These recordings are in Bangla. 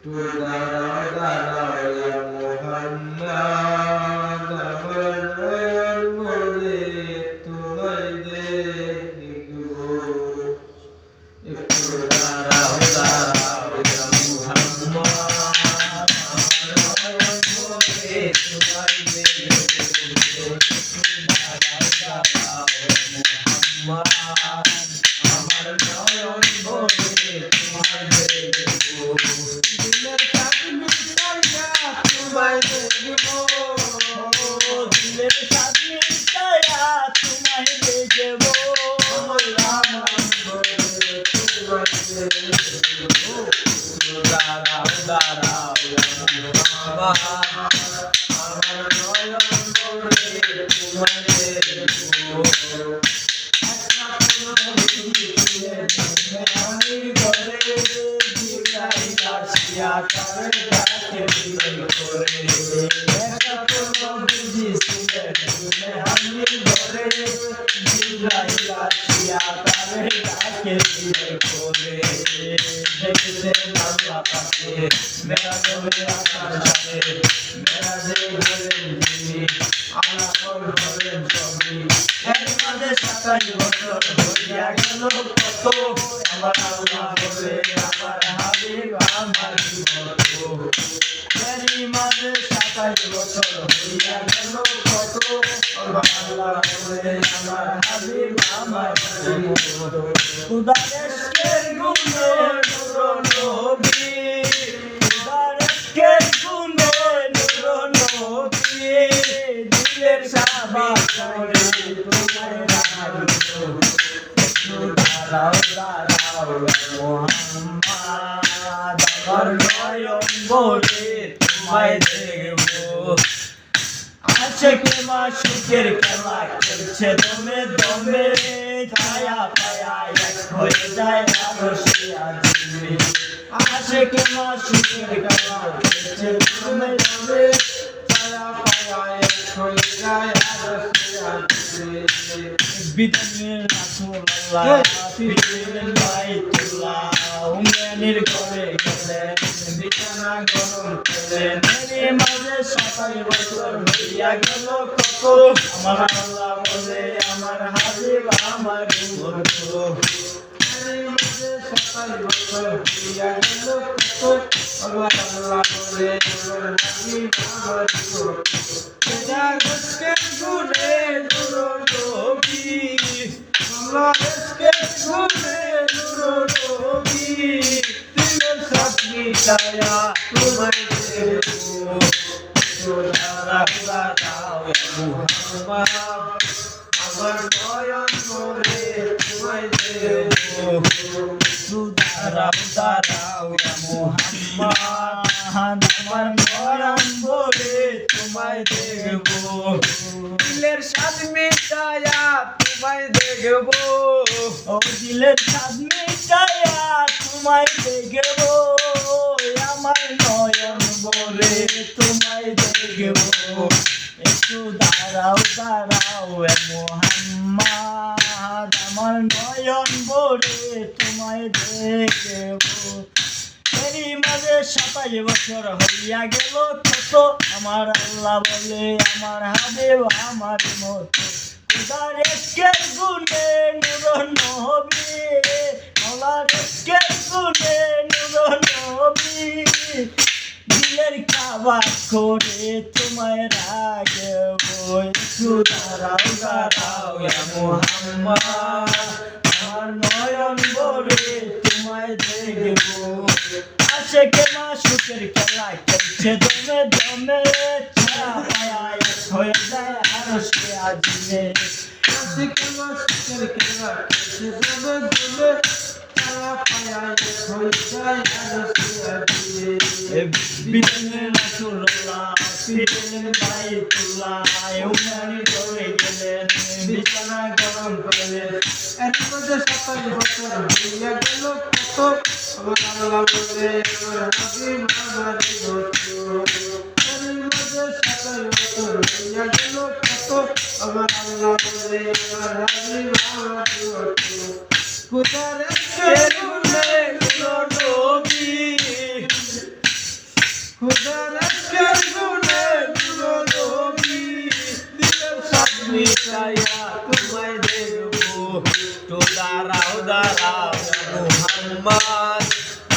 একটু দাঁড়াও দাঁড়াও ইয়া মুহাম্মদ আমার নয়ন ভরে তোমায় দেখব একটু দাঁড়াও দাঁড়াও ইয়া মুহাম্মদ আমার নয়ন ভরে তোমায় দেখব একটু দাঁড়াও দাঁড়াও ইয়া মুহাম্মদ আমার নয়ন ভরে তোমায় দেখব দিলের সাথ মিটাইয়া তোমায় দেখব দিলের সাথ মিটাইয়া তোমায় দেখব আমার ভরে তোমায় দেখব দাঁড়াও দাঁড়াও আমার নয়ন ভরে তোমায় দেখব আমি ঘরে জিগাই আসিয়া তারে ডাকে বিদায় করে একা তো বুঝিছিলেন আমি ঘরে জিগাই আসিয়া তারে ডাকে বিদায় করে দেখতে আল্লাহ পাকে মেরা করে আসার সাথে মেরা যে ঘরের যিনি আল্লাহ ঘরের ছবি এর মাঝে 27 বছর হইয়া গেল কত আমার আল্লাহ বলে আমার হাবিব আমার মত এরই মাঝে 27 বছর হইয়া গেল কত আমার আল্লাহ বলে আমার হাবিব আমার মত খুদারের গুণে নূর নবী খুদারের গুণে নূর নবী দিলের সাবাস করে তোমায় রাখবো দাঁড়াও দাঁড়াও মুহাম্মদ আমার নয়ন ভরে তোমায় দেখব আশিকে মাশিকের খেলা খেলছে দমে দমে ছায়া পায়া এক হয়ে যায় আরশে আজিমে আশিকে মাশিকের খেলা খেলছে দমে দমে ছায়া পায়া এক হয়ে যায় আরশে আজিমে বিদানের রাসূলুল্লাহ ফিরলেন বাইতুল্লাহ উম্মানের ঘরে গেলেন বিছানা গরম করলেন এর মাঝে 27 বছর হইয়া গেল কত আমার আল্লাহ বলে আমার হাবিব আমার বন্ধু এর মাঝে 27 বছর হইয়া গেল কত আমার আল্লাহ বলে আমার হাবিব আমার বন্ধু তেরা রসকে গুনে নূর নবী আল্লাহ রসকে গুনে নূর নবী দিলের সাথ মিটায়া তোমায় দেখব দাঁড়াও মুহাম্মদ আমার নয়ন ভরে তোমায় দেখব দাঁড়াও দাঁড়াও মুহাম্মদ আমার নয়ন ভরে তোমায় দেখব দিলের সাথ মিটায়া তোমায় দেখব ও দিলের সাথ মিটায়া তোমায় দেখব আমার নয়ন ভরে তোমায় দেখব একটু দাঁড়াও দাঁড়াও মুহাম্মদ আমার নয়ন ভরে তোমায় দেখব এরই মাঝে 27 বছর হইয়া গেল কত আমার আল্লাহ বলে আমার হাবিব আমার মত খুদার একের গুণে নূর নবী আল্লাহর একের গুণে নূর নবী দিলের কাবা করে তোমায় রাখবো একটু দাঁড়াও দাঁড়াও মুহাম্মদ আমার নয়ন ভরে তোমায় দেখব আশিকে মাশিকের খেলা খেলছে দমে দমে ছায়া পায়া এক হয়ে যায় আরশে আজিমে আশিকে মাশিকের খেলা খেলছে দমে দমে ছায়া পায়া এক হয়ে যায় আরশে আজিমে বিদানের রাসূলুল্লাহ ফিরলেন বাইতুল্লাহ উম্মানের ঘরে গেলেন বিছানা গরম করলেন এর মধ্যে 27 বছর হইয়া গেল কত আমার আল্লাহ বলে আমার হাবিব আমার বন্ধু এর মধ্যে 27 বছর হইয়া গেল কত আমার আল্লাহ বলে আমার হাবিব আমার বন্ধু খুদার গুণে নূর নবী দ্বারা মুহাম্মদ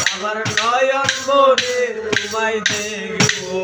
আমার নয়ন ভরে তোমায় দেখবো